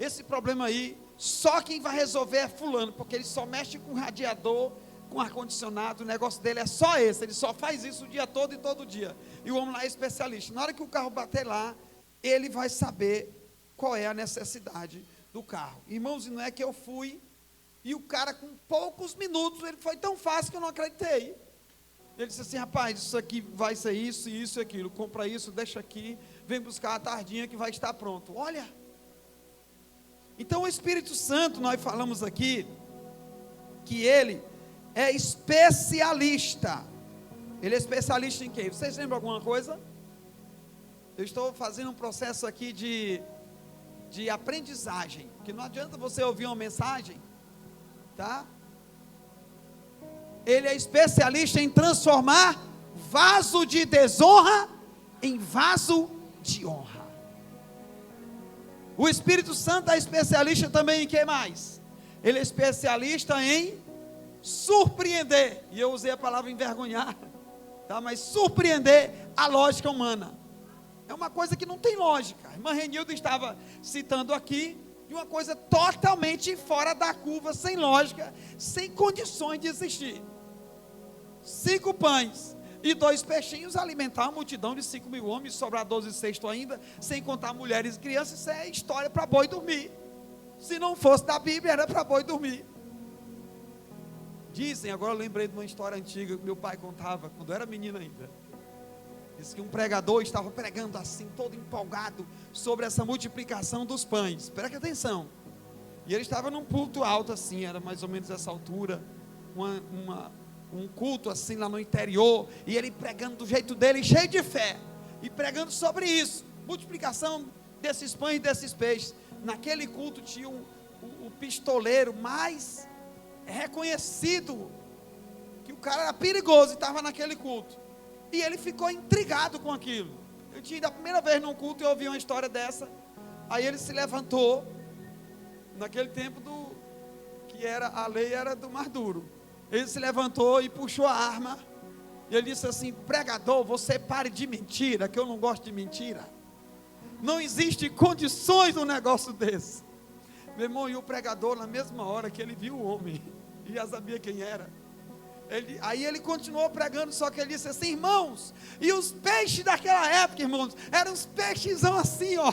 esse problema aí, só quem vai resolver é fulano, porque ele só mexe com radiador, com ar-condicionado, o negócio dele é só esse, ele só faz isso o dia todo e todo dia, e o homem lá é especialista. Na hora que o carro bater lá, ele vai saber qual é a necessidade do carro. Irmãos, e não é que eu fui, e o cara com poucos minutos, ele foi tão fácil que eu não acreditei. Ele disse assim: rapaz, isso aqui vai ser isso, isso e aquilo, compra isso, deixa aqui, vem buscar a tardinha que vai estar pronto. Olha, então o Espírito Santo, nós falamos aqui, que ele é especialista. Ele é especialista em quê? Vocês lembram alguma coisa? Eu estou fazendo um processo aqui de aprendizagem, que não adianta você ouvir uma mensagem, tá? Ele é especialista em transformar vaso de desonra em vaso de honra. O Espírito Santo é especialista também em que mais? Ele é especialista em surpreender, e eu usei a palavra envergonhar, tá? Mas surpreender a lógica humana. É uma coisa que não tem lógica. A irmã Renilda estava citando aqui de uma coisa totalmente fora da curva, sem lógica, sem condições de existir. 5 pães e 2 peixinhos alimentar uma multidão de 5.000 homens, sobrar 12 cestos ainda, sem contar mulheres e crianças. Isso é história para boi dormir. Se não fosse da Bíblia, era para boi dormir. Dizem, agora eu lembrei de uma história antiga que meu pai contava, quando eu era menino ainda. Diz que um pregador estava pregando assim, todo empolgado, sobre essa multiplicação dos pães. Preste atenção. E ele estava num púlpito alto assim, era mais ou menos essa altura, um culto assim lá no interior, e ele pregando do jeito dele, cheio de fé, e pregando sobre isso, multiplicação desses pães e desses peixes. Naquele culto tinha o pistoleiro mais reconhecido, que o cara era perigoso e estava naquele culto, e ele ficou intrigado com aquilo. Eu tinha ido a primeira vez num culto e ouvi uma história dessa. Aí ele se levantou, naquele tempo que era, a lei era do mais duro. Ele se levantou e puxou a arma, e ele disse assim: pregador, você pare de mentira, que eu não gosto de mentira. Não existe condições num negócio desse. Meu irmão, e o pregador, na mesma hora que ele viu o homem, e já sabia quem era, aí ele continuou pregando, só que ele disse assim: irmãos, e os peixes daquela época, irmãos, eram uns peixezão assim, ó.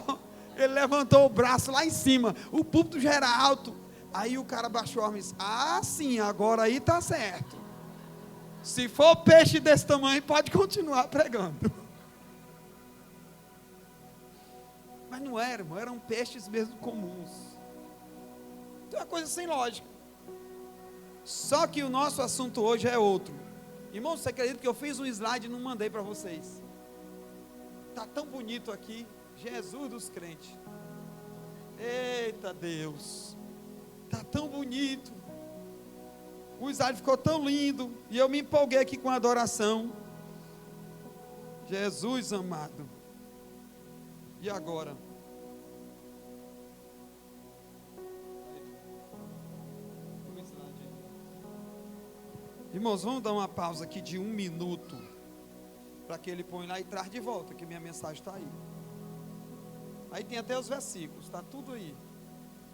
Ele levantou o braço lá em cima, o púlpito já era alto. Aí o cara baixou a arma e disse: ah, sim, agora aí está certo. Se for peixe desse tamanho, pode continuar pregando. Mas não era, irmão, eram peixes mesmo comuns. Então é uma coisa sem lógica. Só que o nosso assunto hoje é outro. Irmão, você acredita que eu fiz um slide e não mandei para vocês? Está tão bonito aqui. Jesus dos crentes. Eita Deus. Está tão bonito. O slide ficou tão lindo. E eu me empolguei aqui com a adoração. Jesus amado. E agora? Irmãos, vamos dar uma pausa aqui de 1 minuto, para que ele põe lá e traz de volta, que minha mensagem está aí. Aí tem até os versículos, está tudo aí.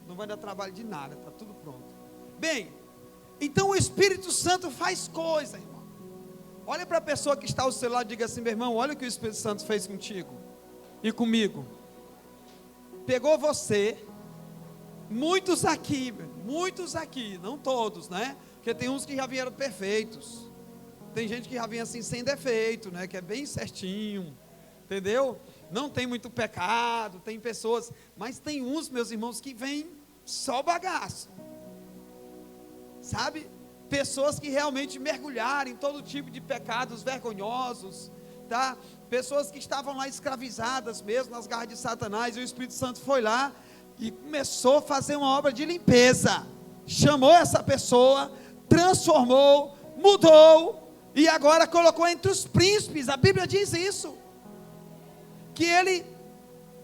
Não vai dar trabalho de nada, está tudo pronto. Bem, então o Espírito Santo faz coisa, irmão. Olha para a pessoa que está ao seu lado e diga assim: meu irmão, olha o que o Espírito Santo fez contigo e comigo. Pegou você, muitos aqui, não todos, né? Porque tem uns que já vieram perfeitos. Tem gente que já vem assim sem defeito, né? Que é bem certinho, entendeu? Não tem muito pecado. Tem pessoas, mas tem uns, meus irmãos, que vêm só bagaço, sabe? Pessoas que realmente mergulharam em todo tipo de pecados vergonhosos, tá? Pessoas que estavam lá escravizadas mesmo nas garras de Satanás, e o Espírito Santo foi lá e começou a fazer uma obra de limpeza. Chamou essa pessoa, transformou, mudou, e agora colocou entre os príncipes. A Bíblia diz isso, que ele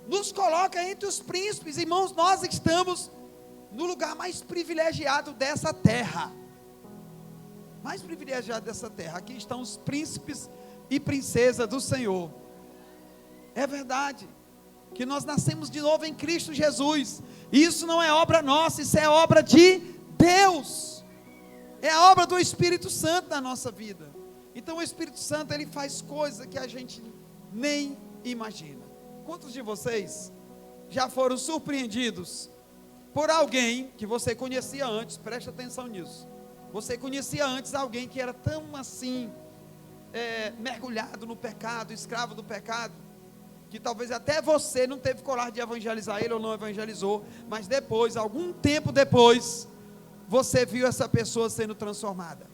nos coloca entre os príncipes. Irmãos, nós estamos no lugar mais privilegiado dessa terra, mais privilegiado dessa terra. Aqui estão os príncipes e princesas do Senhor. É verdade. que nós nascemos de novo em Cristo Jesus. Isso não é obra nossa, isso é obra de Deus, é a obra do Espírito Santo na nossa vida. Então o Espírito Santo, ele faz coisas que a gente nem imagina. Quantos de vocês já foram surpreendidos por alguém que você conhecia antes? Preste atenção nisso. Você conhecia antes alguém que era tão assim, mergulhado no pecado, escravo do pecado, que talvez até você não teve coragem de evangelizar ele, ou não evangelizou, mas depois, algum tempo depois, você viu essa pessoa sendo transformada.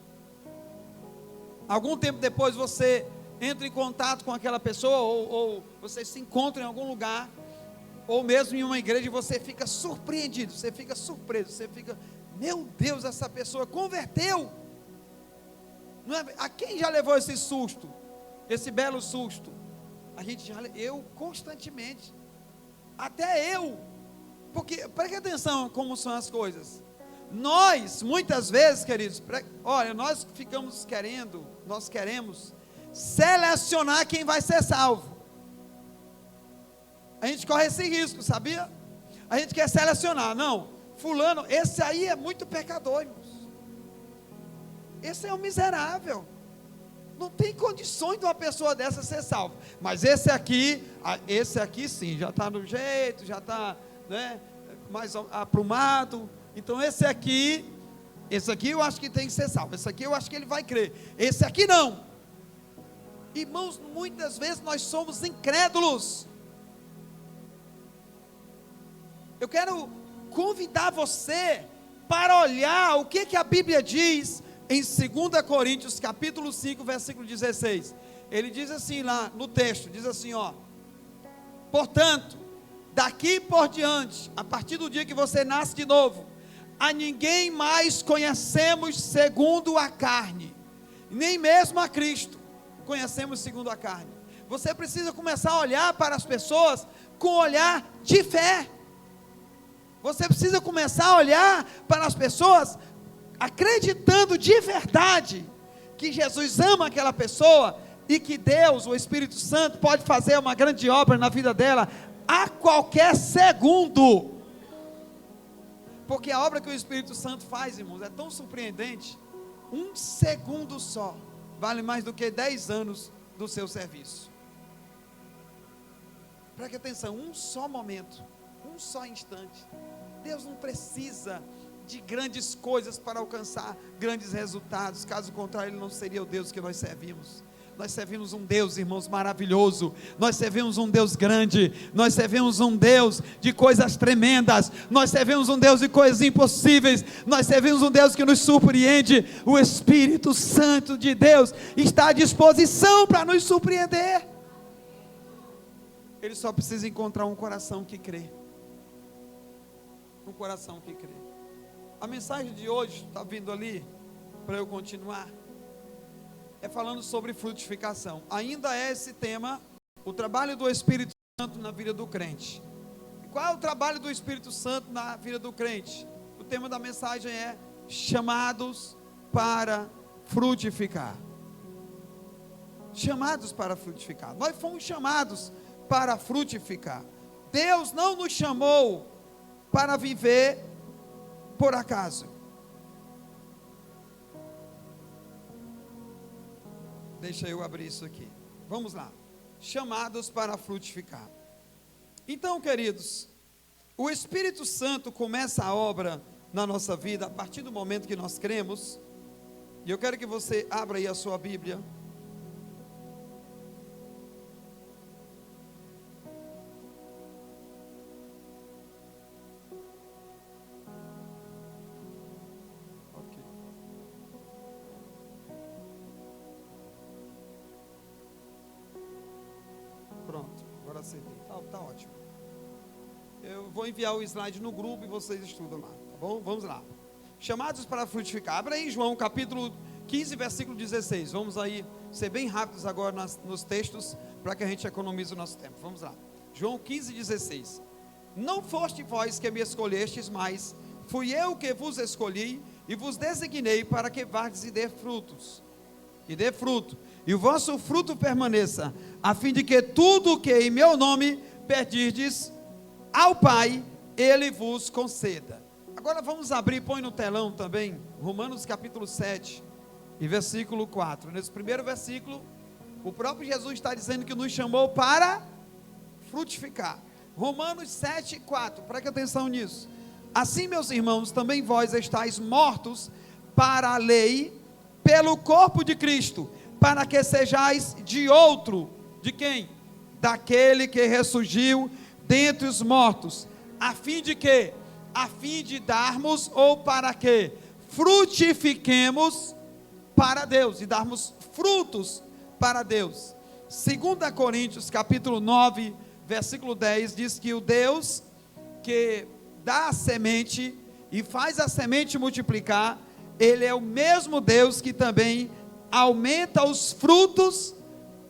Algum tempo depois você entra em contato com aquela pessoa, ou você se encontra em algum lugar, ou mesmo em uma igreja, e você fica surpreendido, você fica surpreso, você fica, meu Deus, essa pessoa converteu. Não é? A quem já levou esse susto, esse belo susto? Eu constantemente, até eu, porque, preste atenção como são as coisas. Nós, muitas vezes, queridos, olha, nós queremos selecionar quem vai ser salvo. A gente corre esse risco, sabia? A gente quer selecionar, não, fulano, esse aí é muito pecador, irmãos. Esse é um miserável. Não tem condições de uma pessoa dessa ser salva. Mas esse aqui sim, já está no jeito, já está, né, mais aprumado. Então esse aqui eu acho que tem que ser salvo. Esse aqui eu acho que ele vai crer. Esse aqui não. Irmãos, muitas vezes nós somos incrédulos. Eu quero convidar você para olhar o que a Bíblia diz em 2 Coríntios, capítulo 5, versículo 16, ele diz assim lá no texto, diz assim, ó: portanto, daqui por diante, a partir do dia que você nasce de novo, a ninguém mais conhecemos segundo a carne, nem mesmo a Cristo conhecemos segundo a carne. Você precisa começar a olhar para as pessoas com olhar de fé. Você precisa começar a olhar para as pessoas acreditando de verdade que Jesus ama aquela pessoa e que Deus, o Espírito Santo, pode fazer uma grande obra na vida dela a qualquer segundo. Porque a obra que o Espírito Santo faz, irmãos, é tão surpreendente. Um segundo só vale mais do que 10 anos do seu serviço. Preste atenção, um só momento, um só instante. Deus não precisa de grandes coisas para alcançar grandes resultados. Caso contrário, Ele não seria o Deus que nós servimos. Nós servimos um Deus, irmãos, maravilhoso. Nós servimos um Deus grande. Nós servimos um Deus de coisas tremendas. Nós servimos um Deus de coisas impossíveis. Nós servimos um Deus que nos surpreende. O Espírito Santo de Deus está à disposição para nos surpreender. Ele só precisa encontrar um coração que crê. Um coração que crê. A mensagem de hoje, está vindo ali, para eu continuar, é falando sobre frutificação. Ainda é esse tema, o trabalho do Espírito Santo na vida do crente. E qual é o trabalho do Espírito Santo na vida do crente? O tema da mensagem é chamados para frutificar. Chamados para frutificar. Nós fomos chamados para frutificar. Deus não nos chamou para viver por acaso. Deixa eu abrir isso aqui. Vamos lá. Chamados para frutificar. Então, queridos, o Espírito Santo começa a obra na nossa vida a partir do momento que nós cremos. E eu quero que você abra aí a sua Bíblia. Pronto, agora acertei, tá ótimo. Eu vou enviar o slide no grupo e vocês estudam lá, tá bom? Vamos lá. Chamados para frutificar. Abra aí João capítulo 15, versículo 16. Vamos aí ser bem rápidos agora nos textos, para que a gente economize o nosso tempo. Vamos lá. João 15, 16. Não foste vós que me escolhestes, mas fui eu que vos escolhi e vos designei para que vardes e dê frutos. E dê fruto, e o vosso fruto permaneça, a fim de que tudo que em meu nome pedirdes ao Pai, Ele vos conceda. Agora vamos abrir, põe no telão também, Romanos capítulo 7, e versículo 4. Nesse primeiro versículo, o próprio Jesus está dizendo que nos chamou para frutificar. Romanos 7, 4, preste atenção nisso. Assim, meus irmãos, também vós estáis mortos para a lei, pelo corpo de Cristo, para que sejais de outro, de quem? Daquele que ressurgiu dentre os mortos, a fim de quê? A fim de darmos, ou para que frutifiquemos para Deus, e darmos frutos para Deus. 2 Coríntios capítulo 9, versículo 10, diz que o Deus que dá a semente e faz a semente multiplicar, Ele é o mesmo Deus que também aumenta os frutos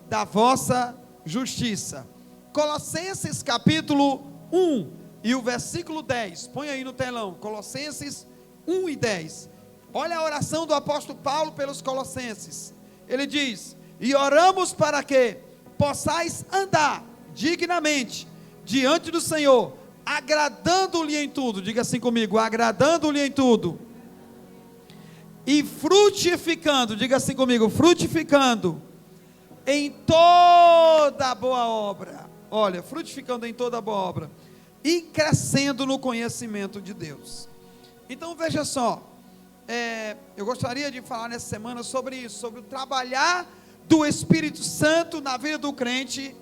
da vossa justiça. Colossenses capítulo 1 e o versículo 10, põe aí no telão, Colossenses 1 e 10, olha a oração do apóstolo Paulo pelos colossenses. Ele diz: e oramos para que possais andar dignamente diante do Senhor, agradando-lhe em tudo, diga assim comigo, agradando-lhe em tudo, e frutificando, diga assim comigo, frutificando em toda boa obra, olha, frutificando em toda boa obra, e crescendo no conhecimento de Deus. Então veja só, eu gostaria de falar nessa semana sobre isso, sobre o trabalhar do Espírito Santo na vida do crente,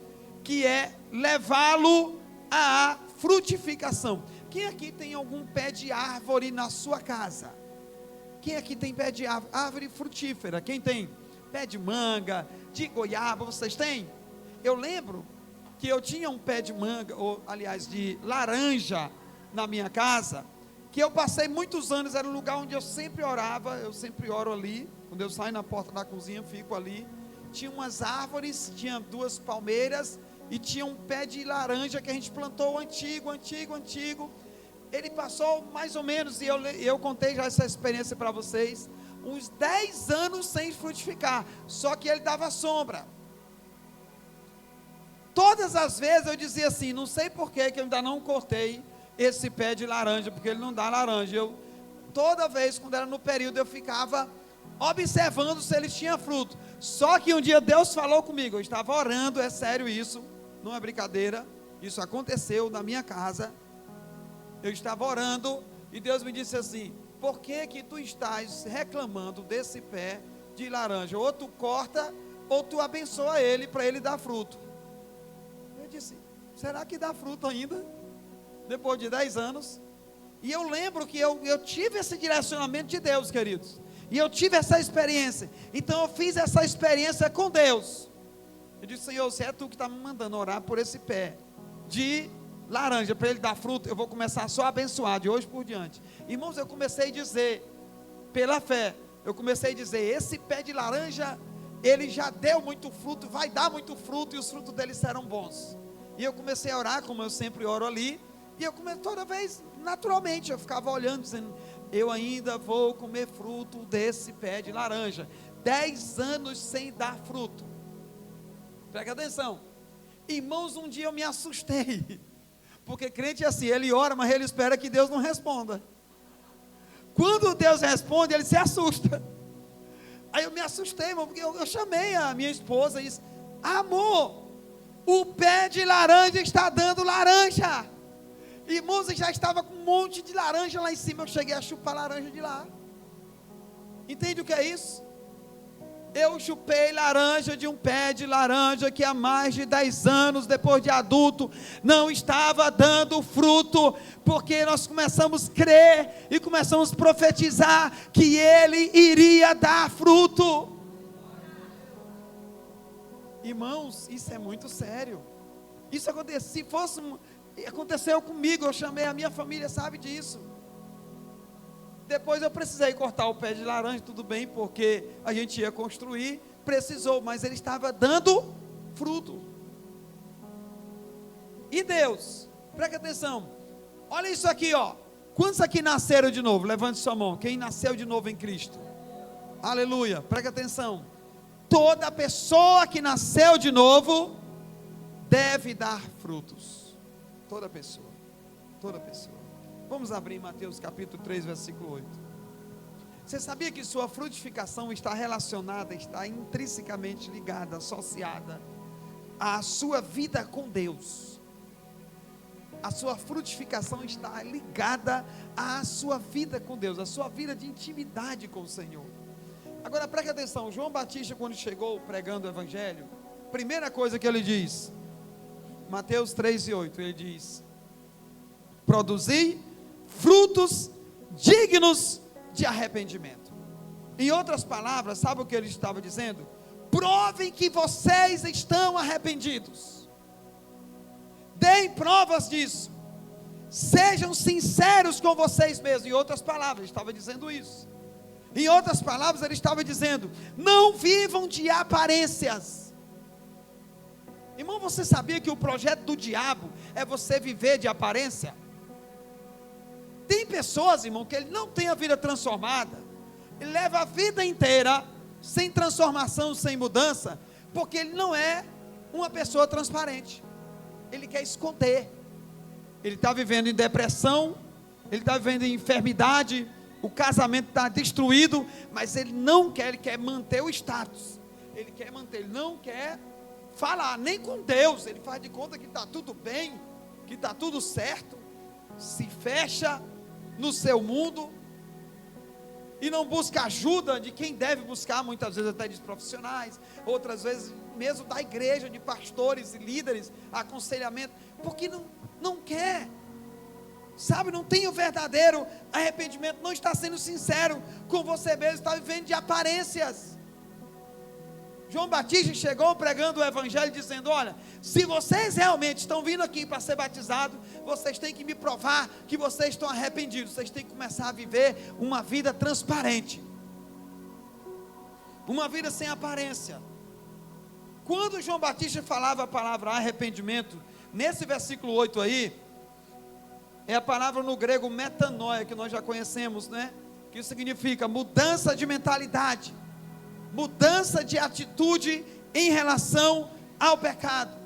que é levá-lo à frutificação. Quem aqui tem algum pé de árvore na sua casa? Quem aqui tem pé de árvore frutífera? Quem tem? Pé de manga, de goiaba, vocês têm? Eu lembro que eu tinha um pé de manga, ou aliás, de laranja na minha casa, que eu passei muitos anos, era um lugar onde eu sempre orava, eu sempre oro ali, quando eu saio na porta da cozinha, fico ali. Tinha umas árvores, tinha 2 palmeiras, e tinha um pé de laranja que a gente plantou antigo. Ele passou mais ou menos, e eu contei já essa experiência para vocês, uns 10 anos sem frutificar, só que ele dava sombra. Todas as vezes eu dizia assim, não sei por que eu ainda não cortei esse pé de laranja, porque ele não dá laranja. Toda vez, quando era no período, eu ficava observando se ele tinha fruto. Só que um dia Deus falou comigo, eu estava orando, é sério isso, não é brincadeira, isso aconteceu na minha casa. Eu estava orando e Deus me disse assim: por que tu estás reclamando desse pé de laranja? Ou tu corta, ou tu abençoa ele, para ele dar fruto. Eu disse, será que dá fruto ainda? Depois de 10 anos. E eu lembro que eu tive esse direcionamento de Deus, queridos, e eu tive essa experiência. Então eu fiz essa experiência com Deus. Eu disse, Senhor, se é tu que está me mandando orar por esse pé de laranja, para ele dar fruto, eu vou começar só a abençoar de hoje por diante. Irmãos, eu comecei a dizer, pela fé, eu comecei a dizer, esse pé de laranja, ele já deu muito fruto, vai dar muito fruto, e os frutos dele serão bons. E eu comecei a orar, como eu sempre oro ali, e eu comecei toda vez, naturalmente, eu ficava olhando, dizendo, eu ainda vou comer fruto desse pé de laranja. 10 anos sem dar fruto. Presta atenção. Irmãos, um dia eu me assustei, porque crente é assim, ele ora, mas ele espera que Deus não responda. Quando Deus responde, ele se assusta. Aí eu me assustei, irmão, porque eu chamei a minha esposa e disse, amor, o pé de laranja está dando laranja. Irmãos, já estava com um monte de laranja lá em cima, eu cheguei a chupar laranja de lá. Entende o que é isso? Eu chupei laranja de um pé de laranja que há mais de 10 anos, depois de adulto, não estava dando fruto, porque nós começamos a crer e começamos a profetizar que ele iria dar fruto. Irmãos, isso é muito sério. Isso aconteceu comigo, eu chamei a minha família, sabe disso. Depois eu precisei cortar o pé de laranja, tudo bem, porque a gente ia construir, precisou, mas ele estava dando fruto. E Deus, preste atenção, olha isso aqui, ó. Quantos aqui nasceram de novo? Levante sua mão, quem nasceu de novo em Cristo? Aleluia, preste atenção. Toda pessoa que nasceu de novo deve dar frutos. Toda pessoa. Toda pessoa. Vamos abrir Mateus capítulo 3, versículo 8. Você sabia que sua frutificação está relacionada, está intrinsecamente ligada, associada à sua vida com Deus? A sua frutificação está ligada à sua vida com Deus, à sua vida de intimidade com o Senhor. Agora preste atenção, João Batista, quando chegou pregando o Evangelho, primeira coisa que ele diz, Mateus 3:8, ele diz: produzi frutos dignos de arrependimento. Em outras palavras, sabe o que ele estava dizendo? Provem que vocês estão arrependidos, deem provas disso, sejam sinceros com vocês mesmos. Em outras palavras, ele estava dizendo isso. Em outras palavras, ele estava dizendo: não vivam de aparências. Irmão, você sabia que o projeto do diabo é você viver de aparência? Tem pessoas, irmão, que ele não tem a vida transformada, ele leva a vida inteira sem transformação, sem mudança, porque ele não é uma pessoa transparente, ele quer esconder, ele está vivendo em depressão, ele está vivendo em enfermidade, o casamento está destruído, mas ele não quer, ele quer manter o status, ele quer manter, ele não quer falar nem com Deus, ele faz de conta que está tudo bem, que está tudo certo, se fecha no seu mundo, e não busca ajuda de quem deve buscar, muitas vezes até de profissionais, outras vezes mesmo da igreja, de pastores e líderes, aconselhamento, porque não quer, sabe, não tem o verdadeiro arrependimento, não está sendo sincero com você mesmo, está vivendo de aparências. João Batista chegou pregando o Evangelho dizendo: olha, se vocês realmente estão vindo aqui para ser batizados, vocês têm que me provar que vocês estão arrependidos, vocês têm que começar a viver uma vida transparente, uma vida sem aparência. Quando João Batista falava a palavra arrependimento, nesse versículo 8 aí, é a palavra no grego metanoia, que nós já conhecemos, né? Que significa mudança de mentalidade, mudança de atitude em relação ao pecado.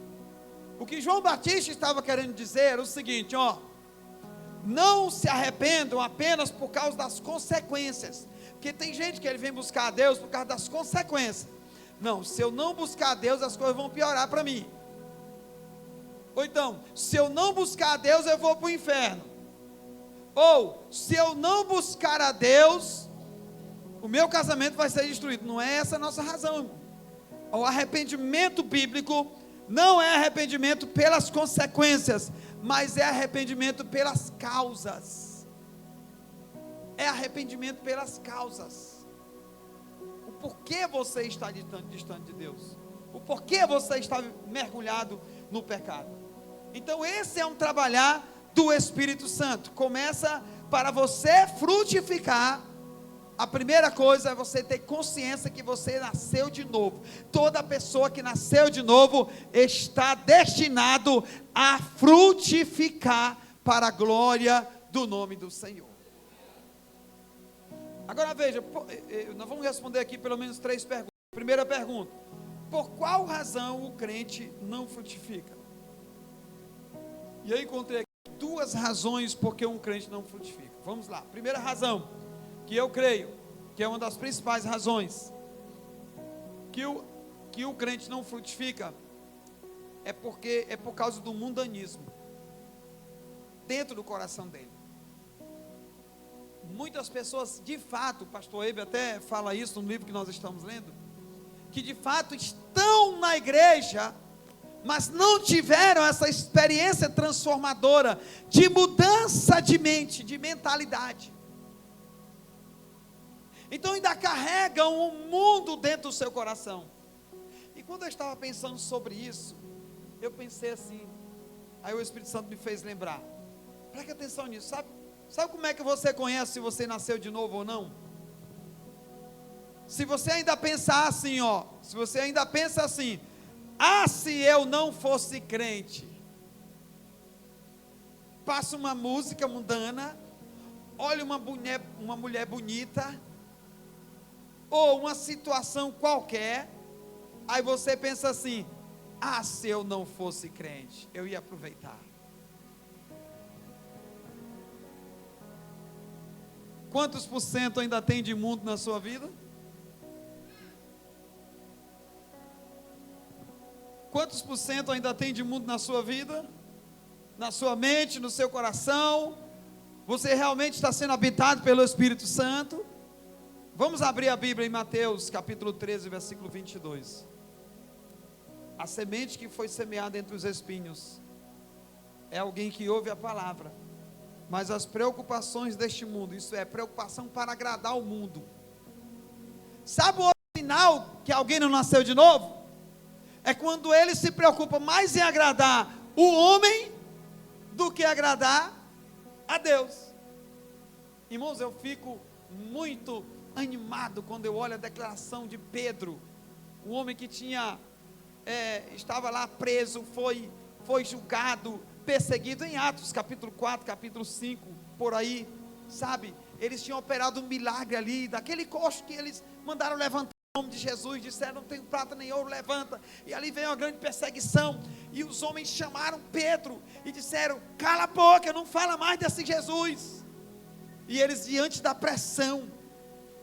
O que João Batista estava querendo dizer era o seguinte: ó, não se arrependam apenas por causa das consequências, porque tem gente que ele vem buscar a Deus por causa das consequências. Não, se eu não buscar a Deus, as coisas vão piorar para mim. Ou então, se eu não buscar a Deus, eu vou para o inferno. Ou, se eu não buscar a Deus, o meu casamento vai ser destruído. Não é essa a nossa razão, irmão. O arrependimento bíblico não é arrependimento pelas consequências, mas é arrependimento pelas causas. É arrependimento pelas causas. O porquê você está distante de Deus, o porquê você está mergulhado no pecado. Então esse é um trabalhar do Espírito Santo. Começa para você frutificar. A primeira coisa é você ter consciência que você nasceu de novo. Toda pessoa que nasceu de novo está destinado a frutificar para a glória do nome do Senhor. Agora veja, nós vamos responder aqui pelo menos 3 perguntas. Primeira pergunta: por qual razão o crente não frutifica? E eu encontrei aqui 2 razões porque um crente não frutifica. Vamos lá. Primeira razão, que eu creio que é uma das principais razões que o crente não frutifica, é por causa do mundanismo dentro do coração dele. Muitas pessoas, de fato, o pastor Eibe até fala isso no livro que nós estamos lendo, que de fato estão na igreja, mas não tiveram essa experiência transformadora de mudança de mente, de mentalidade. Então ainda carregam um mundo dentro do seu coração. E quando eu estava pensando sobre isso, eu pensei assim, aí o Espírito Santo me fez lembrar. Preste atenção nisso, sabe como é que você conhece se você nasceu de novo ou não? Se você ainda pensar assim, ó, se você ainda pensa assim: ah, se eu não fosse crente, passa uma música mundana, olha uma mulher bonita, ou uma situação qualquer, aí você pensa assim: ah, se eu não fosse crente, eu ia aproveitar. Quantos por cento ainda tem de mundo na sua vida? Quantos por cento ainda tem de mundo na sua vida? Na sua mente, no seu coração? Você realmente está sendo habitado pelo Espírito Santo? Vamos abrir a Bíblia em Mateus capítulo 13, versículo 22. A semente que foi semeada entre os espinhos é alguém que ouve a palavra, mas as preocupações deste mundo, isso é, preocupação para agradar o mundo. Sabe o outro sinal que alguém não nasceu de novo? É quando ele se preocupa mais em agradar o homem do que agradar a Deus. Irmãos, eu fico muito animado quando eu olho a declaração de Pedro, o homem que estava lá preso, foi julgado, perseguido, em Atos capítulo 4, capítulo 5, por aí, sabe, eles tinham operado um milagre ali, daquele coxo que eles mandaram levantar em nome de Jesus, disseram, não tenho prata nem ouro, levanta, e ali veio uma grande perseguição, e os homens chamaram Pedro, e disseram, cala a boca, não fala mais desse Jesus, e eles diante da pressão,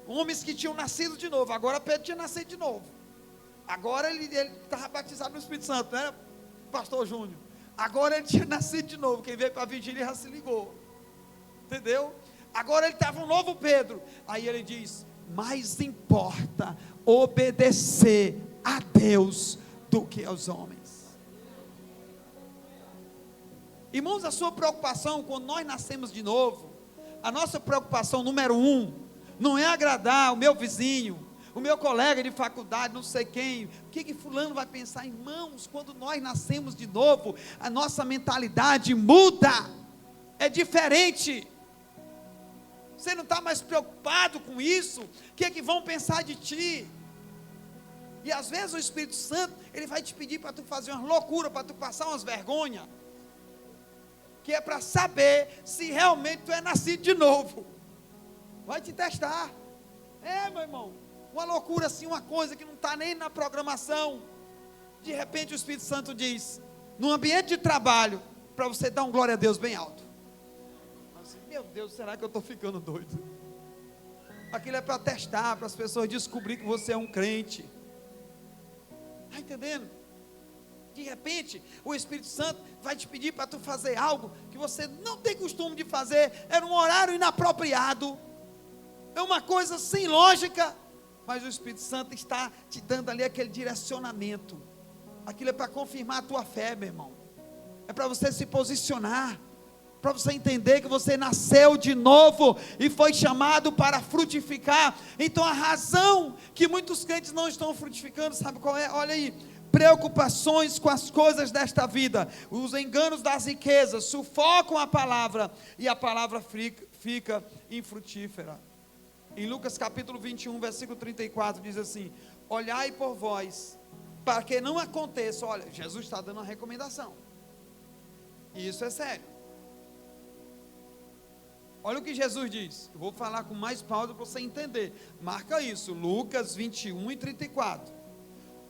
homens que tinham nascido de novo, agora Pedro tinha nascido de novo, agora ele estava batizado no Espírito Santo, né, pastor Júnior? Agora ele tinha nascido de novo, quem veio para a vigília já se ligou, entendeu? Agora ele estava um novo Pedro, aí ele diz, mais importa obedecer a Deus do que aos homens. Irmãos, a sua preocupação quando nós nascemos de novo, a nossa preocupação número 1, não é agradar o meu vizinho, o meu colega de faculdade, não sei quem, o que fulano vai pensar? Irmãos, quando nós nascemos de novo, a nossa mentalidade muda, é diferente, você não está mais preocupado com isso, o que vão pensar de ti? E às vezes o Espírito Santo, ele vai te pedir para tu fazer umas loucuras, para tu passar umas vergonhas, que é para saber se realmente tu é nascido de novo, vai te testar, meu irmão, uma loucura assim, uma coisa que não está nem na programação, de repente o Espírito Santo diz, no ambiente de trabalho, para você dar um glória a Deus bem alto, assim, meu Deus, será que eu estou ficando doido? Aquilo é para testar, para as pessoas descobrir que você é um crente, está entendendo? De repente, o Espírito Santo vai te pedir para tu fazer algo, que você não tem costume de fazer, é num horário inapropriado, é uma coisa sem lógica, mas o Espírito Santo está te dando ali aquele direcionamento, aquilo é para confirmar a tua fé, meu irmão, é para você se posicionar, para você entender que você nasceu de novo, e foi chamado para frutificar. Então a razão que muitos crentes não estão frutificando, sabe qual é? Olha aí, preocupações com as coisas desta vida, os enganos das riquezas, sufocam a palavra, e a palavra fica infrutífera. Em Lucas capítulo 21, versículo 34, diz assim, olhai por vós, para que não aconteça, olha, Jesus está dando uma recomendação, e isso é sério, olha o que Jesus diz, eu vou falar com mais pausa para você entender, marca isso, Lucas 21 e 34,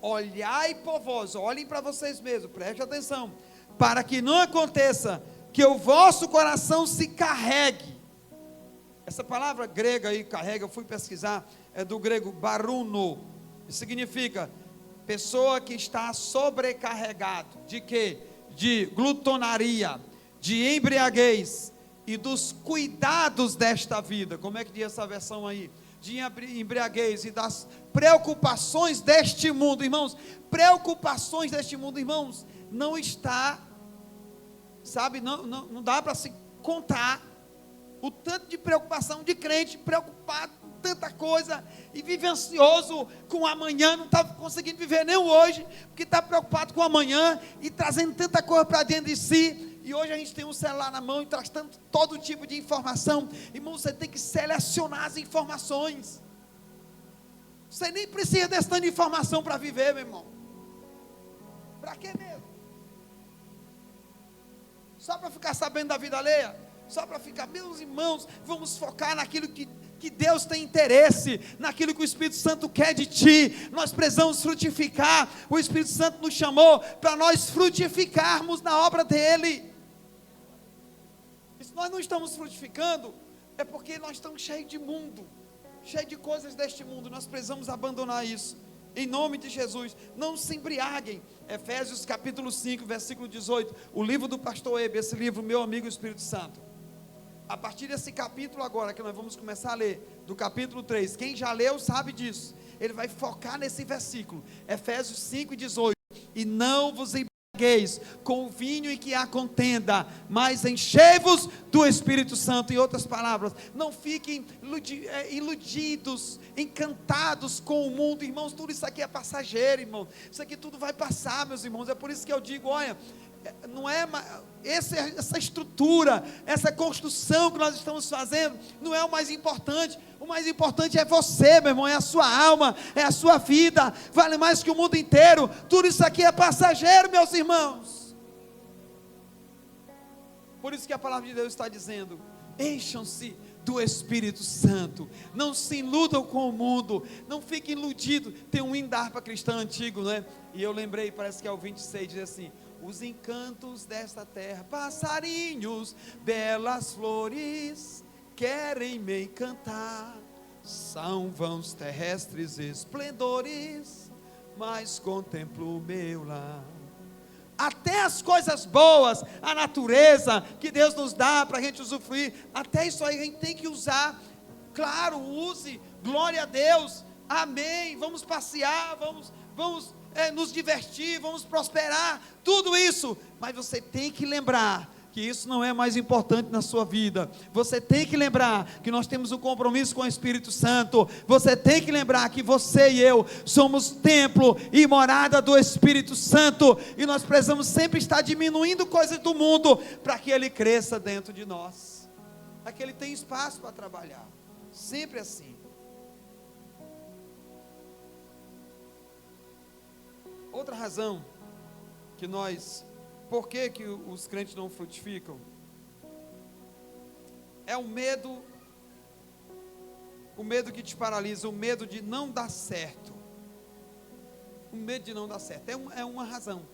olhai por vós, olhem para vocês mesmos, preste atenção, para que não aconteça que o vosso coração se carregue. Essa palavra grega aí, carrega, eu fui pesquisar, é do grego baruno, significa pessoa que está sobrecarregado, de quê? De glutonaria, de embriaguez, e dos cuidados desta vida, como é que diz essa versão aí? De embriaguez e das preocupações deste mundo, irmãos, preocupações deste mundo, irmãos, não está, sabe, não dá para se contar, o tanto de preocupação de crente, preocupado com tanta coisa, e vive ansioso com o amanhã, não está conseguindo viver nem o hoje, porque está preocupado com o amanhã, e trazendo tanta coisa para dentro de si, e hoje a gente tem um celular na mão, e traz todo tipo de informação, irmão, você tem que selecionar as informações, você nem precisa dessa tanta informação para viver, meu irmão, para que mesmo? Só para ficar sabendo da vida alheia? Só para ficar, meus irmãos, vamos focar naquilo que Deus tem interesse, naquilo que o Espírito Santo quer de ti, nós precisamos frutificar, o Espírito Santo nos chamou para nós frutificarmos na obra dele, e se nós não estamos frutificando, É porque nós estamos cheios de mundo, cheios de coisas deste mundo. Nós precisamos abandonar isso, em nome de Jesus. Não se embriaguem. Efésios capítulo 5, versículo 18, o livro do pastor Ebe, esse livro, Meu Amigo Espírito Santo. A partir desse capítulo agora, que nós vamos começar a ler, do capítulo 3, quem já leu sabe disso, ele vai focar nesse versículo, Efésios 5 e 18, e não vos embriagueis com o vinho em que há contenda, mas enchei-vos do Espírito Santo. Em outras palavras, não fiquem iludidos, encantados com o mundo, irmãos. Tudo isso aqui é passageiro, irmão. Isso aqui tudo vai passar, meus irmãos. É por isso que eu digo, olha, não é essa estrutura, essa construção que nós estamos fazendo, não é o mais importante. O mais importante é você, meu irmão, é a sua alma, é a sua vida, vale mais que o mundo inteiro. Tudo isso aqui é passageiro, meus irmãos. Por isso que a palavra de Deus está dizendo: encham-se do Espírito Santo, não se iludam com o mundo, não fiquem iludidos. Tem um hino da harpa cristã antigo, né? E eu lembrei, parece que é o 26, diz assim: os encantos desta terra, passarinhos, belas flores, querem me encantar, são vãos terrestres esplendores, mas contemplo o meu lar. Até as coisas boas, a natureza que Deus nos dá para a gente usufruir, até isso aí a gente tem que usar. Claro, use, glória a Deus, amém. Vamos passear, vamos nos divertir, vamos prosperar, tudo isso, mas você tem que lembrar que isso não é mais importante na sua vida. Você tem que lembrar que nós temos um compromisso com o Espírito Santo. Você tem que lembrar que você e eu somos templo e morada do Espírito Santo, e nós precisamos sempre estar diminuindo coisas do mundo, para que ele cresça dentro de nós, para que ele tenha espaço para trabalhar, sempre assim. Outra razão que por que os crentes não frutificam? É o medo que te paralisa, o medo de não dar certo. O medo de não dar certo, é uma razão.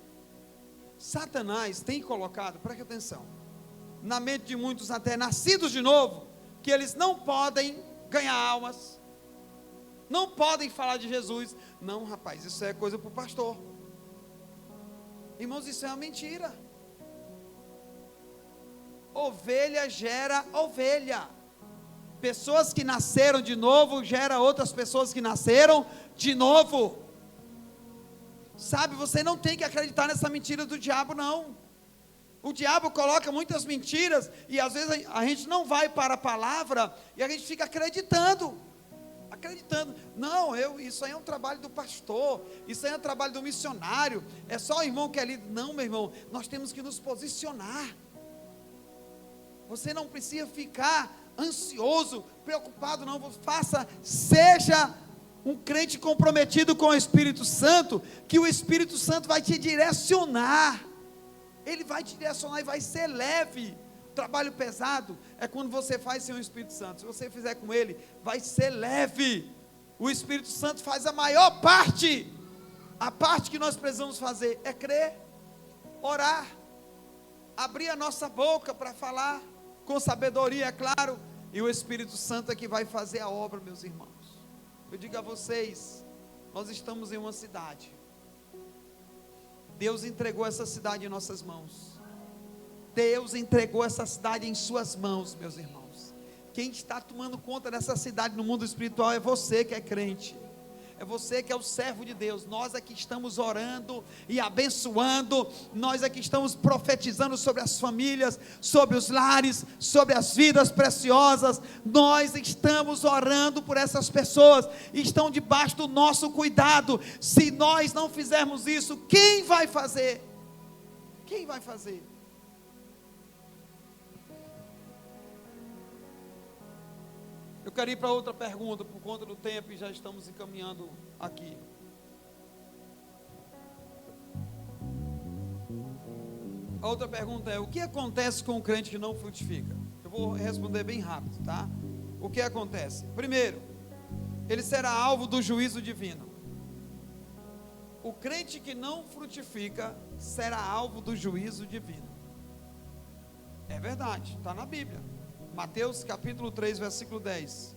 Satanás tem colocado, preste atenção, na mente de muitos até nascidos de novo, que eles não podem ganhar almas, não podem falar de Jesus. Não, rapaz, isso é coisa para o pastor. Irmãos, isso é uma mentira. Ovelha gera ovelha. Pessoas que nasceram de novo gera outras pessoas que nasceram de novo. Sabe, você não tem que acreditar nessa mentira do diabo, não. O diabo coloca muitas mentiras, e às vezes a gente não vai para a palavra, e a gente fica acreditando, não, isso aí é um trabalho do pastor, isso aí é um trabalho do missionário, é só o irmão que é líder. Não, meu irmão, nós temos que nos posicionar. Você não precisa ficar ansioso, preocupado, não. Seja um crente comprometido com o Espírito Santo, que o Espírito Santo vai te direcionar, ele vai te direcionar e vai ser leve. Trabalho pesado é quando você faz sem o Espírito Santo. Se você fizer com ele, vai ser leve. O Espírito Santo faz a maior parte. A parte que nós precisamos fazer é crer, orar, abrir a nossa boca para falar com sabedoria, é claro, e o Espírito Santo é que vai fazer a obra, meus irmãos. Eu digo a vocês, nós estamos em uma cidade, Deus entregou essa cidade em nossas mãos. Deus entregou essa cidade em suas mãos, meus irmãos. Quem está tomando conta dessa cidade no mundo espiritual é você que é crente, é você que é o servo de Deus. Nós aqui estamos orando e abençoando, nós aqui estamos profetizando sobre as famílias, sobre os lares, sobre as vidas preciosas. Nós estamos orando por essas pessoas, estão debaixo do nosso cuidado. Se nós não fizermos isso, quem vai fazer? Quem vai fazer? Eu quero ir para outra pergunta, por conta do tempo, e já estamos encaminhando aqui. A outra pergunta é: o que acontece com o crente que não frutifica? Eu vou responder bem rápido, tá? O que acontece? Primeiro, ele será alvo do juízo divino. O crente que não frutifica será alvo do juízo divino. É verdade, está na Bíblia. Mateus capítulo 3, versículo 10.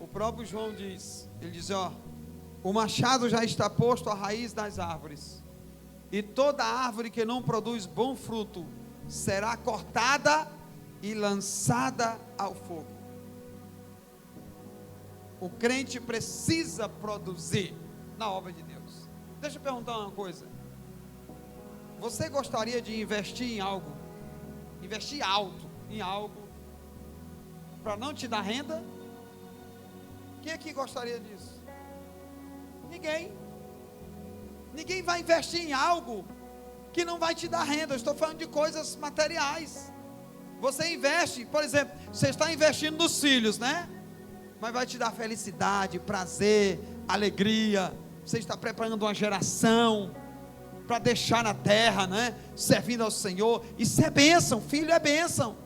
O próprio João diz, ele diz, o machado já está posto à raiz das árvores, e toda árvore que não produz bom fruto será cortada e lançada ao fogo. O crente precisa produzir na obra de Deus. Deixa eu perguntar uma coisa. Você gostaria de investir em algo? Investir alto em algo para não te dar renda? Quem aqui gostaria disso? Ninguém. Ninguém vai investir em algo que não vai te dar renda. Eu estou falando de coisas materiais. Você investe, por exemplo, você está investindo nos filhos, né? Mas vai te dar felicidade, prazer, alegria. Você está preparando uma geração para deixar na terra, né? Servindo ao Senhor. Isso é bênção, filho é bênção.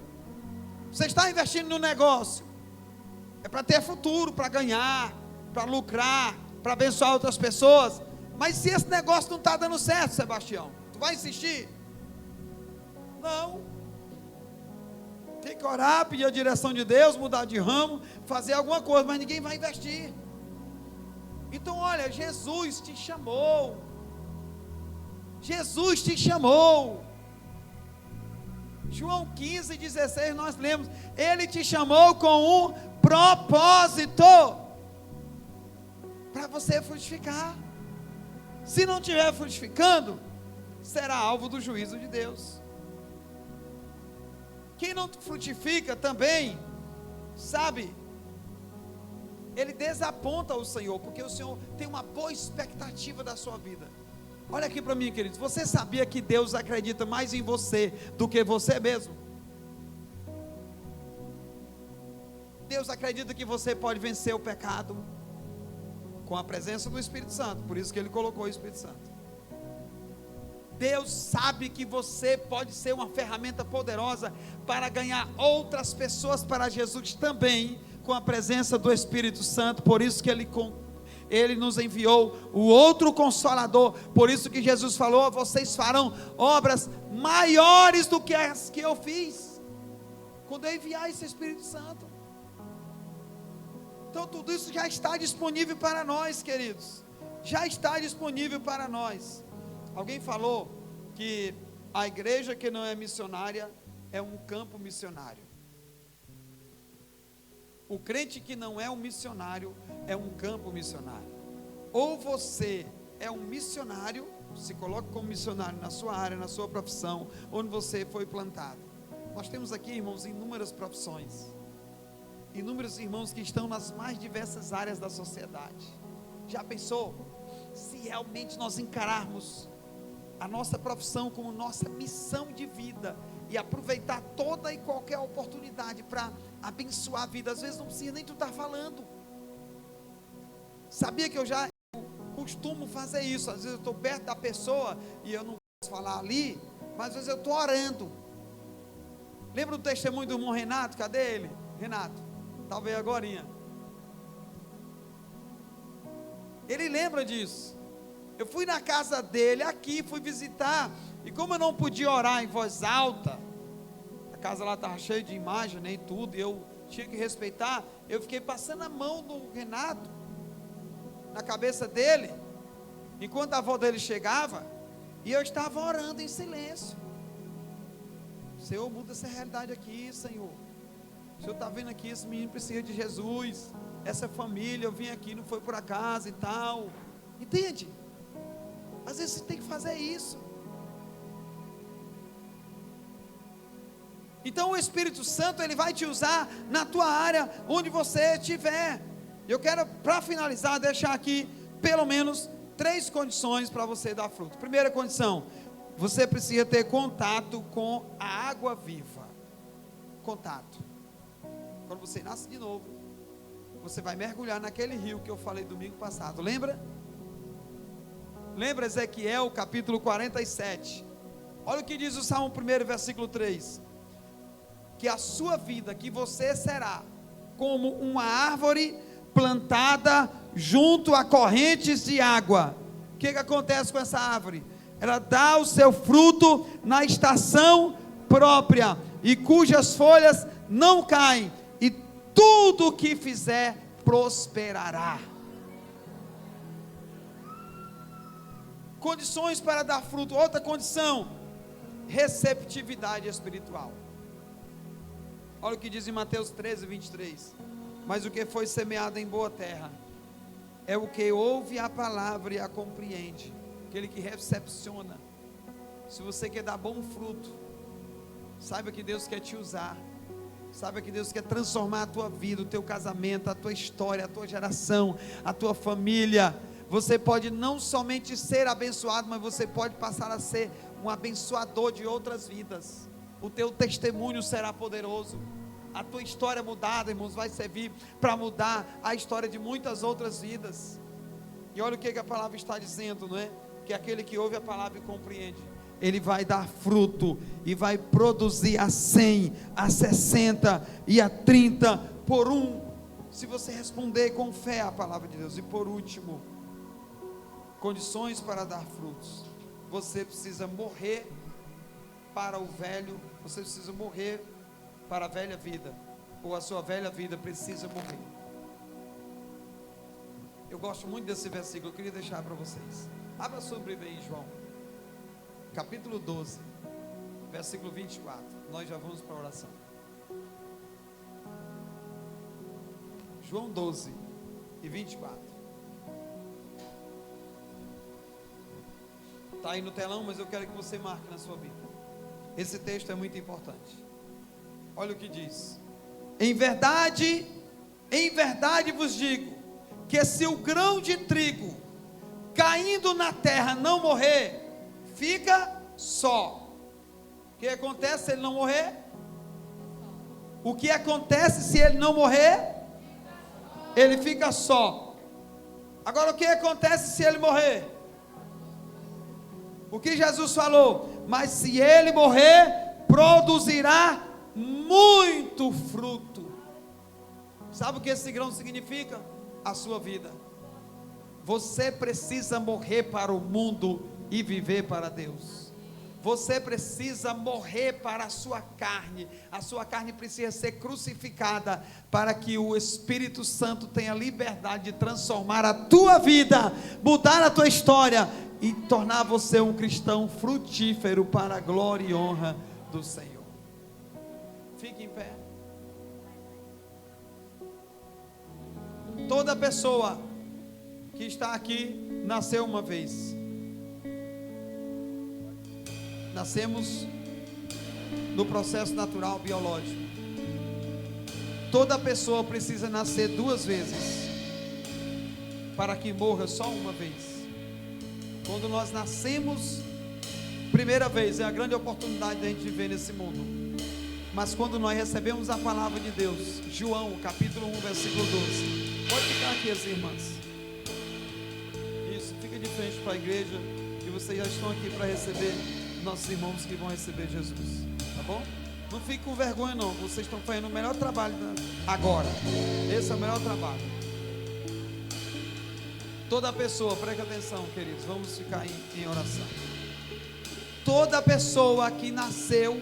Você está investindo no negócio, é para ter futuro, para ganhar, para lucrar, para abençoar outras pessoas. Mas se esse negócio não está dando certo, Sebastião, tu vai insistir? Não. Tem que orar, pedir a direção de Deus, mudar de ramo, fazer alguma coisa, mas ninguém vai investir. Então olha, Jesus te chamou. Jesus te chamou. João 15:16 nós lemos, Ele te chamou com um propósito, para você frutificar. Se não estiver frutificando, será alvo do juízo de Deus. Quem não frutifica também, sabe, ele desaponta o Senhor, porque o Senhor tem uma boa expectativa da sua vida. Olha aqui para mim, queridos, você sabia que Deus acredita mais em você do que você mesmo? Deus acredita que você pode vencer o pecado com a presença do Espírito Santo, por isso que Ele colocou o Espírito Santo. Deus sabe que você pode ser uma ferramenta poderosa para ganhar outras pessoas para Jesus também, com a presença do Espírito Santo, por isso que Ele nos enviou o outro Consolador, por isso que Jesus falou, vocês farão obras maiores do que as que eu fiz, quando eu enviar esse Espírito Santo. Então tudo isso já está disponível para nós, queridos, já está disponível para nós. Alguém falou que a igreja que não é missionária é um campo missionário. O crente que não é um missionário é um campo missionário. Ou você é um missionário, se coloca como missionário na sua área, na sua profissão, onde você foi plantado. Nós temos aqui, irmãos, inúmeras profissões, inúmeros irmãos que estão nas mais diversas áreas da sociedade. Já pensou? Se realmente nós encararmos a nossa profissão como nossa missão de vida e aproveitar toda e qualquer oportunidade para abençoar a vida, às vezes não precisa nem tu estar falando. Sabia que eu já costumo fazer isso? Às vezes eu estou perto da pessoa e eu não posso falar ali, mas às vezes eu estou orando. Lembra do testemunho do irmão Renato? Cadê ele? Renato, talvez agorinha. Ele lembra disso. Eu fui na casa dele aqui, fui visitar, e como eu não podia orar em voz alta, a casa lá estava cheia de imagem, né, e tudo, e eu tinha que respeitar, eu fiquei passando a mão do Renato, na cabeça dele, enquanto a avó dele chegava, e eu estava orando em silêncio. Senhor, muda essa realidade aqui, Senhor. O Senhor está vendo aqui, esse menino precisa de Jesus, essa família, eu vim aqui, não foi por acaso e tal, entende? Às vezes você tem que fazer isso. Então o Espírito Santo, ele vai te usar na tua área, onde você estiver. Eu quero, para finalizar, deixar aqui pelo menos 3 condições para você dar fruto. Primeira condição, você precisa ter contato com a água viva. Contato. Quando você nasce de novo, você vai mergulhar naquele rio que eu falei domingo passado, lembra? Lembra Ezequiel capítulo 47, olha o que diz o Salmo 1, versículo 3, que a sua vida, que você será como uma árvore plantada junto a correntes de água. O que acontece com essa árvore? Ela dá o seu fruto na estação própria, e cujas folhas não caem, e tudo o que fizer prosperará. Condições para dar fruto. Outra condição: receptividade espiritual. Olha o que diz em Mateus 13, 23. Mas o que foi semeado em boa terra é o que ouve a palavra e a compreende, aquele que recepciona. Se você quer dar bom fruto, saiba que Deus quer te usar, saiba que Deus quer transformar a tua vida, o teu casamento, a tua história, a tua geração, a tua família. Você pode não somente ser abençoado, mas você pode passar a ser um abençoador de outras vidas. O teu testemunho será poderoso. A tua história mudada, irmãos, vai servir para mudar a história de muitas outras vidas. E olha o que a palavra está dizendo, não é? Que aquele que ouve a palavra e compreende, ele vai dar fruto e vai produzir a 100, a 60 e a 30 por um, se você responder com fé à palavra de Deus. E por último, condições para dar frutos. Você precisa morrer para o velho, você precisa morrer para a velha vida, ou a sua velha vida precisa morrer. Eu gosto muito desse versículo, eu queria deixar para vocês. Abra sua Bíblia aí, João, capítulo 12, versículo 24. Nós já vamos para a oração. João 12 e 24. Está aí no telão, mas eu quero que você marque na sua Bíblia. Esse texto é muito importante. Olha o que diz: em verdade vos digo, que se o grão de trigo caindo na terra não morrer, fica só. O que acontece se ele não morrer? O que acontece se ele não morrer? Ele fica só. Agora, o que acontece se ele morrer? O que Jesus falou? Mas se ele morrer, produzirá muito fruto. Sabe o que esse grão significa? A sua vida. Você precisa morrer para o mundo e viver para Deus. Você precisa morrer para a sua carne. A sua carne precisa ser crucificada para que o Espírito Santo tenha liberdade de transformar a tua vida, mudar a tua história e tornar você um cristão frutífero para a glória e honra do Senhor. Fique em pé. Toda pessoa que está aqui nasceu uma vez. Nascemos no processo natural biológico. Toda pessoa precisa nascer 2 vezes para que morra só uma vez. Quando nós nascemos primeira vez, é a grande oportunidade de a gente viver nesse mundo. Mas quando nós recebemos a palavra de Deus, João capítulo 1 versículo 12, pode ficar aqui as irmãs, isso, fica de frente para a igreja, que vocês já estão aqui para receber nossos irmãos que vão receber Jesus, tá bom? Não fique com vergonha não, vocês estão fazendo o melhor trabalho agora, esse é o melhor trabalho. Toda pessoa, preste atenção, queridos, vamos ficar em oração. Toda pessoa que nasceu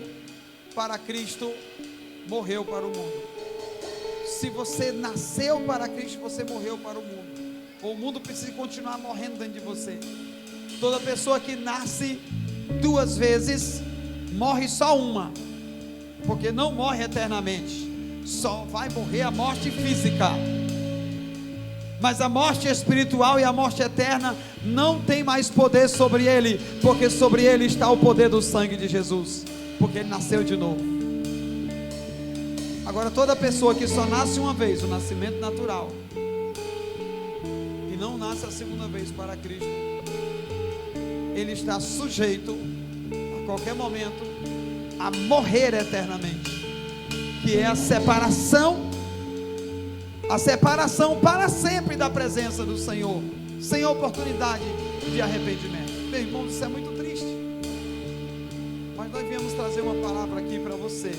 para Cristo, morreu para o mundo. Se você nasceu para Cristo, você morreu para o mundo. O mundo precisa continuar morrendo dentro de você. Toda pessoa que nasce 2 vezes, morre só uma, porque não morre eternamente, só vai morrer a morte física. Mas a morte espiritual e a morte eterna não tem mais poder sobre ele, porque sobre ele está o poder do sangue de Jesus, porque ele nasceu de novo. Agora, toda pessoa que só nasce uma vez, o nascimento natural, e não nasce a segunda vez para Cristo, ele está sujeito a qualquer momento a morrer eternamente, que é a separação para sempre da presença do Senhor, sem oportunidade de arrependimento. Meu irmão, isso é muito triste, mas nós viemos trazer uma palavra aqui para você,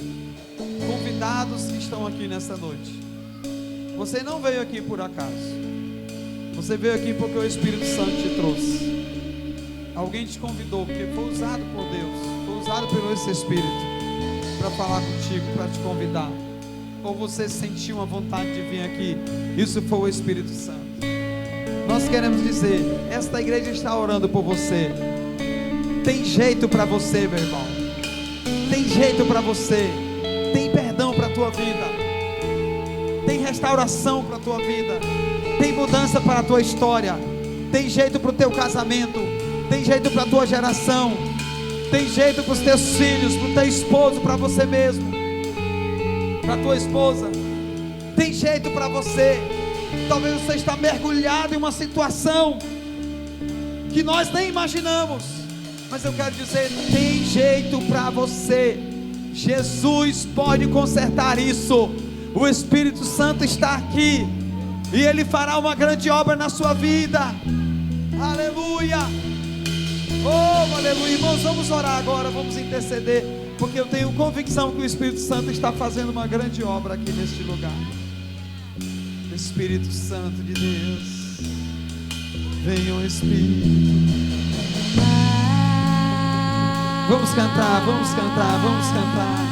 convidados que estão aqui nessa noite. Você não veio aqui por acaso, você veio aqui porque o Espírito Santo te trouxe. Alguém te convidou, porque foi usado por Deus, foi usado pelo esse Espírito. para falar contigo, para te convidar. Ou você sentiu uma vontade de vir aqui, isso foi o Espírito Santo. Nós queremos dizer, esta igreja está orando por você. Tem jeito para você, meu irmão. Tem jeito para você. Tem perdão para a tua vida. Tem restauração para a tua vida. Tem mudança para a tua história. Tem jeito para o teu casamento. Tem jeito para a tua geração. Tem jeito para os teus filhos, para o teu esposo, para você mesmo, para a tua esposa. Tem jeito para você. Talvez você está mergulhado em uma situação que nós nem imaginamos, mas eu quero dizer, tem jeito para você. Jesus pode consertar isso. O Espírito Santo está aqui e Ele fará uma grande obra na sua vida. Aleluia. Oh, aleluia. Irmãos, vamos orar agora, vamos interceder, porque eu tenho convicção que o Espírito Santo está fazendo uma grande obra aqui neste lugar. Espírito Santo de Deus, venha o Espírito. Vamos cantar, vamos cantar, vamos cantar.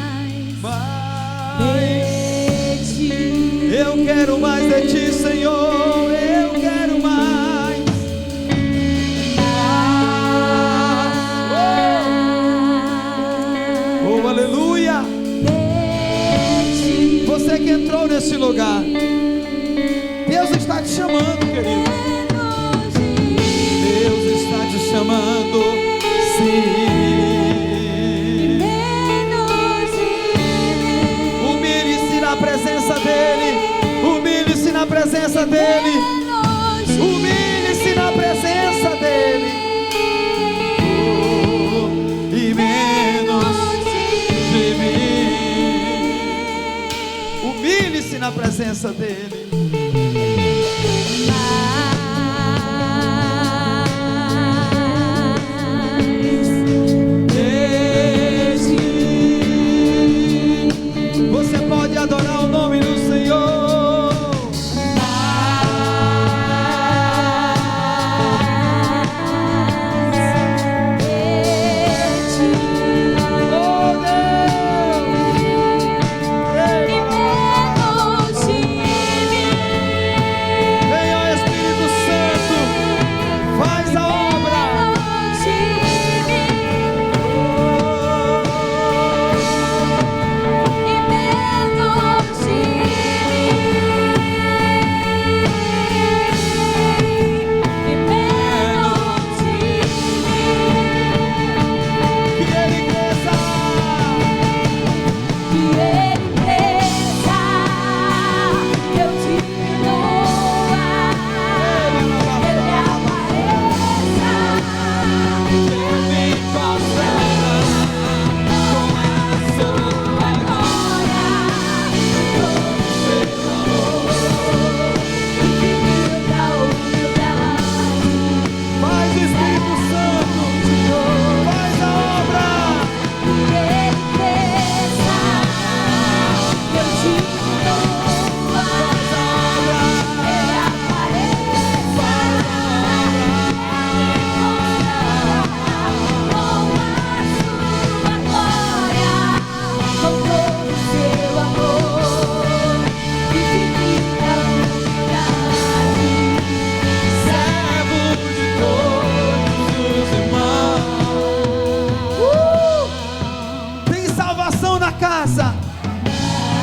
Eu quero mais de ti, Senhor, eu quero mais. Oh, aleluia. Você que entrou nesse lugar, Deus está te chamando, querido. Deus está te chamando, sim. Humilhe-se na presença dEle. Humilhe-se na presença dEle. Humilhe-se na presença dEle. Oh, e menos de mim. Humilhe-se na presença dEle. Você pode adorar o nome do Senhor. Oh Deus, venha o Espírito Santo, faz a obra.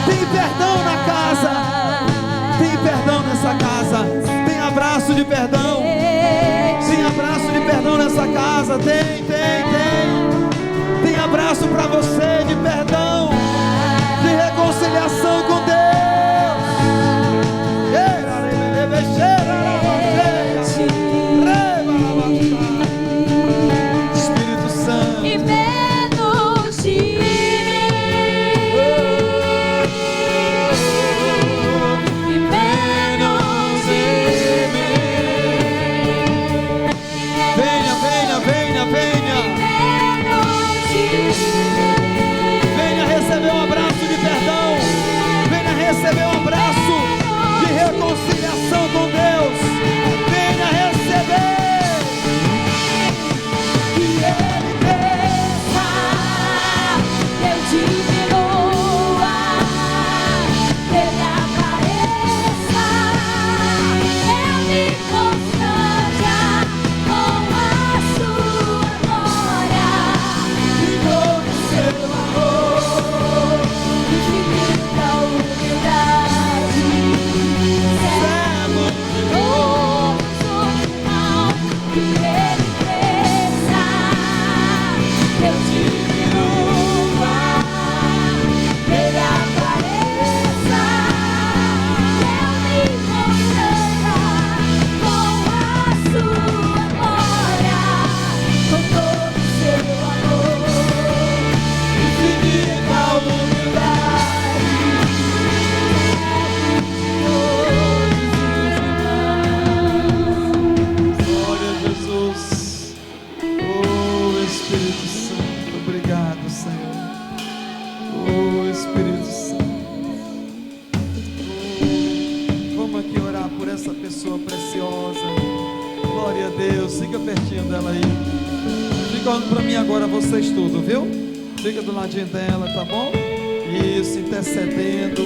Tem perdão na casa. Tem perdão nessa casa. Tem abraço de perdão. Tem abraço de perdão nessa casa. Tem abraço para você de perdão, de reconciliação com Deus. Espírito Santo. E menos de receber Glória a Deus. Fica pertinho dela aí. Fica olhando para mim agora, vocês tudo, viu? Fica do ladinho dela, tá bom? Isso, intercedendo.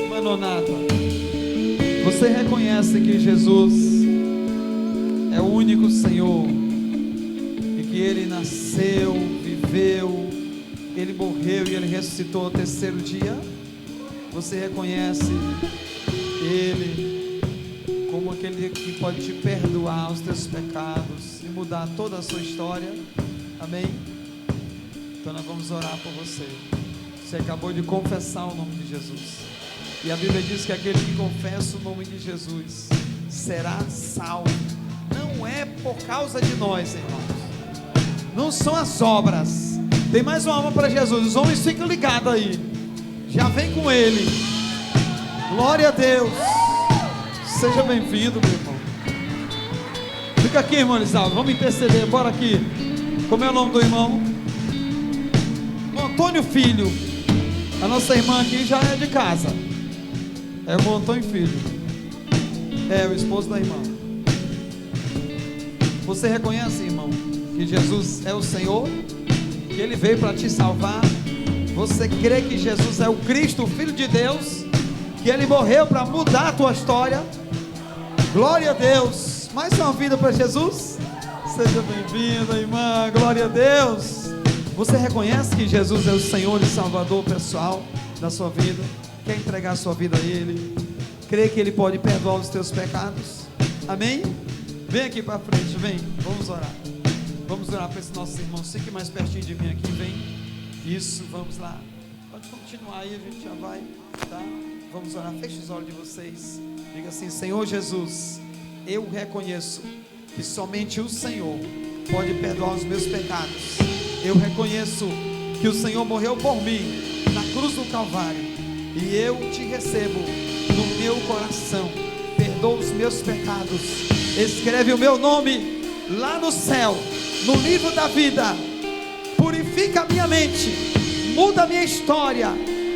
Manonata, você reconhece que Jesus é o único Senhor e que Ele nasceu, viveu, Ele morreu e Ele ressuscitou ao terceiro dia? Você reconhece Ele como aquele que pode te perdoar os teus pecados e mudar toda a sua história? Amém? Então nós vamos orar por você. Você acabou de confessar o nome de Jesus, e a Bíblia diz que aquele que confessa o nome de Jesus será salvo. Não é por causa de nós, irmãos, não são as obras. Tem mais uma alma para Jesus. Os homens ficam ligados aí, já vem com Ele. Glória a Deus. Seja bem-vindo, meu irmão. Fica aqui, irmão Elisaldo, vamos interceder, bora aqui. Como é o nome do irmão? O Antônio Filho. A nossa irmã aqui já é de casa. É o Antônio Filho. É o esposo da irmã. Você reconhece, irmão, que Jesus é o Senhor? Que Ele veio para te salvar? Você crê que Jesus é o Cristo, o Filho de Deus? Que Ele morreu para mudar a tua história? Glória a Deus. Mais uma vida para Jesus. Seja bem-vinda, irmã. Glória a Deus. Você reconhece que Jesus é o Senhor e Salvador pessoal da sua vida? Quer entregar a sua vida a Ele? Crê que Ele pode perdoar os teus pecados? Amém? Vem aqui para frente, vem. Vamos orar. Vamos orar para esses nossos irmãos. Fique mais pertinho de mim aqui, vem. Isso, vamos lá. Pode continuar aí, a gente já vai, tá? Vamos orar. Feche os olhos de vocês. Diga assim: Senhor Jesus, eu reconheço que somente o Senhor pode perdoar os meus pecados. Eu reconheço que o Senhor morreu por mim na cruz do Calvário, e eu te recebo no meu coração. Perdoa os meus pecados, escreve o meu nome lá no céu, no livro da vida. Purifica a minha mente, muda a minha história,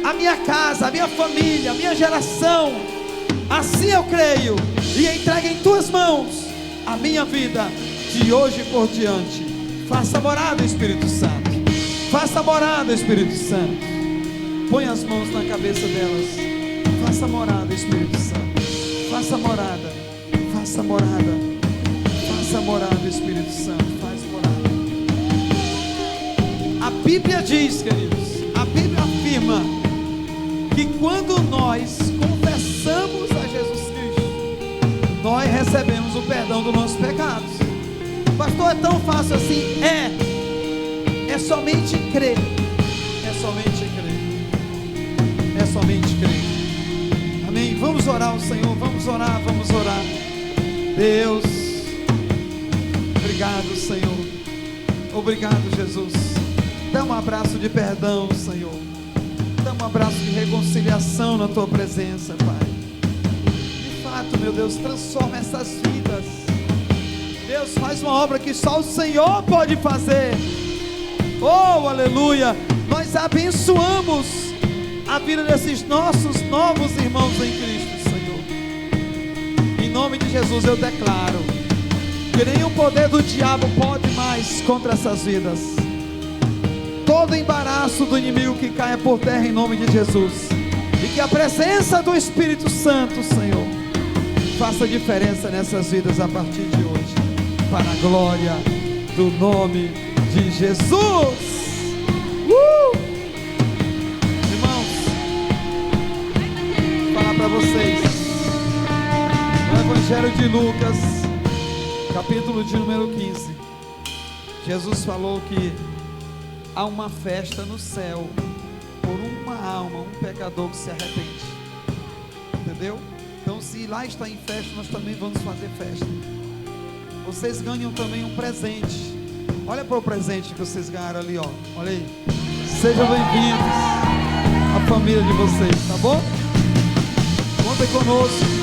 a minha casa, a minha família, a minha geração. Assim eu creio e entrego em tuas mãos a minha vida de hoje por diante. Faça morada, Espírito Santo. Faça morada, Espírito Santo. Põe as mãos na cabeça delas. Faça morada, Espírito Santo. Faça morada. Faça morada. Faça morada, Espírito Santo. Faz morada. A Bíblia diz, queridos, a Bíblia afirma que quando nós confessamos a Jesus Cristo, nós recebemos o perdão dos nossos pecados. Pastor, é tão fácil assim? É somente crer. É somente crer. É somente crer. Amém? Vamos orar ao Senhor. Vamos orar, vamos orar. Deus, obrigado, Senhor. Obrigado, Jesus. Dá um abraço de perdão, Senhor. Dá um abraço de reconciliação na tua presença, Pai. De fato, meu Deus, transforma essas vidas. Deus, faz uma obra que só o Senhor pode fazer. Oh, aleluia. Nós abençoamos a vida desses nossos novos irmãos em Cristo, Senhor. Em nome de Jesus eu declaro que nenhum poder do diabo pode mais contra essas vidas. Todo embaraço do inimigo que caia por terra em nome de Jesus. E que a presença do Espírito Santo, Senhor, faça diferença nessas vidas a partir de hoje, para a glória do nome de Jesus. Irmãos, vou falar para vocês, no Evangelho de Lucas, capítulo de número 15, Jesus falou que há uma festa no céu por uma alma, um pecador que se arrepende. Entendeu? Então, se lá está em festa, nós também vamos fazer festa. Vocês ganham também um presente. Olha para o presente que vocês ganharam ali, ó. Olha aí. Sejam bem-vindos à família de vocês, tá bom? Contem conosco.